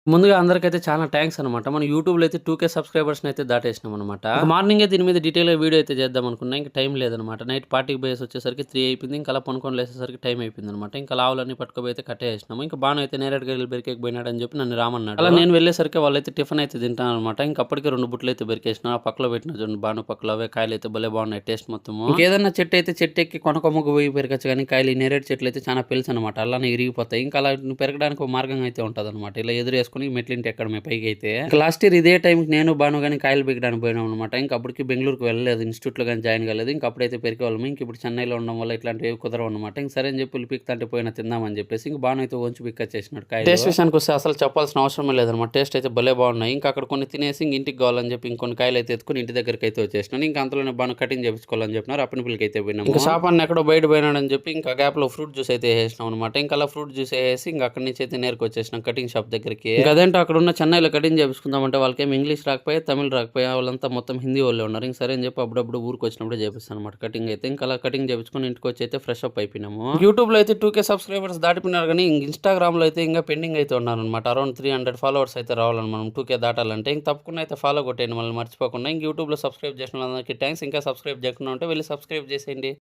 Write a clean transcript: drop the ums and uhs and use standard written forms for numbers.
ముందుగా అందరికైతే చాలా థాంక్స్ అనమాట. మనం యూట్యూబ్‌లో అయితే 2,000 సబ్‌స్క్రైబర్స్‌నైతే దాటేసినామనమాట. మార్నింగే దీని మీద డీటెయిల్‌గా వీడియో అయితే చేద్దామనుకున్నా. ఇంక టైం లేదనమాట. నైట్ పార్టీకి పోయేసొచ్చేసరికి 3 అయిపోయింది. ఇంక అలా పనుకొని లేసేసరికి టైం అయిపోయిందనమాట. ఇంకా ఆవులన్నీ పట్టుకపోయి అయితే కట్టేసినాము. ఇంక బాను అయితే నేరేడుకాయలు బెరికేకి పోయినాడని చెప్పి నన్ను రామన్నాడు. అలా నేను వెళ్ళేసరికి వాళ్ళైతే టిఫిన్ అయితే తింటాననమాట. ఇంక అప్పటికే 2 బుట్టలైతే బెరికేసినా. ఆ పక్కలో పెట్టిన చూడండి బాను పక్కలో అవే కాయలైతే భలే బాగున్నాయి టేస్ట్ మొత్తము. ఇంకేదన్నా చెట్టు అయితే చెట్టు ఎక్కి కొమ్మకు పోయి పెరగచ్చు కానీ కాయలు ఈ నేరేడు చెట్లు అయితే చాలా పెలుసనమాట. అలానే ఇరిగిపోతాయి. ఇంకా అలా పెరగడానికి ఒక మార్గం అయితే ఉంటదనమాట. ఇలా ఎదురేసుకొని మెట్లింటి ఎక్కడమే పైకైతే. ఇంక లాస్ట్ ఇయర్ ఇదే టైంకి నేను బాను గాని కాయలు పీకడానికి పోయినామనమాట. ఇంక అప్పటికి బెంగుళూరుకి వెళ్ళలేదు. ఇన్‌స్టిట్యూట్‌లో గాని జాయిన్ కాలేదు. ఇంక అప్పుడైతే పెరికేవాళ్ళము. ఇంక ఇప్పుడు చెన్నైలో ఉండడం వల్ల ఇట్లాంటివి కుదరవనమాట. ఇంక సరే అని చెప్పి వీళ్ళు పీకుతాంటే పోయినా తిందామని చెప్పేసి ఇంక బాను అయితే వంచి పిక్కచ్చేసినాడు కాయలు. టేస్ట్ విషయానికొస్తే అసలు చెప్పాల్సిన అవసరమే లేదనమాట. టేస్ట్ అయితే భలే బాగున్నాయి. ఇంకా అక్కడ కొన్ని తినేసి ఇంక ఇంటికి కావాలని చెప్పి ఇంకొన్ని కాయలు అయితే ఎత్తుకొని ఇంటి దగ్గరికి అయితే వచ్చేసినాను. ఇంకా అంతలోనే బాను కటింగ్ చేపించుకోవాలని చెప్పినారు. అప్పనిపల్లికి అయితే పోయినాము. ఇంకా షాప్ అన్న ఎక్కడో బయట పోయినాడని చెప్పి ఇంకా గ్యాప్‌లో ఫ్రూట్ జ్యూస్ అయితే ఏసేసినాం అనమాట. ఇంకా అలా ఫ్రూట్ జ్యూస్ ఏసేసి ఇంక అక్కడి నుంచి అయితే నేరుగా వచ్చేసినాం కటింగ్ షాప్ దగ్గరికి. ఇంక అదేంటో అక్కడ ఉన్న చెన్నైలో కటింగ్ చేపించుకుందామంటే వాళ్ళకేమో ఇంగ్లీష్ రాకపోయా, తమిళ్ రాకపోయా వాళ్ళంతా మొత్తం హిందీ వాళ్ళే ఉన్నారు. ఇంక సరే అని చెప్పి అప్పుడప్పుడు ఊరికొచ్చినప్పుడే చేపిస్తాను అనమాట కటింగ్ అయితే. ఇంకా అలా కటింగ్ చేపించుకొని ఇంటికొచ్చి అయితే ఫ్రెష్ అప్ అయిపోయినాము. యూట్యూబ్‌లో అయితే 2,000 సబ్‌స్క్రైబర్స్ దాటిపోయినారు గానీ ఇంక ఇన్‌స్టాగ్రామ్‌లో అయితే ఇంకా పెండింగ్ అయితే ఉన్నారనమాట. అరౌండ్ 300 ఫాలోవర్స్ అయితే రావాలని మనం 2,000 దాటాలంటే. ఇంక తప్పకుండా అయితే ఫాలో కొట్టేయండి మనల్ని మర్చిపోకుండా. ఇంక యూట్యూబ్‌లో సబ్‌స్క్రైబ్ చేసిన వాళ్ళందరికీ థాంక్స్. ఇంకా సబ్‌స్క్రైబ్ చేయకుండా ఉంటే వెళ్లి సబ్‌స్క్రైబ్ చేసేయండి.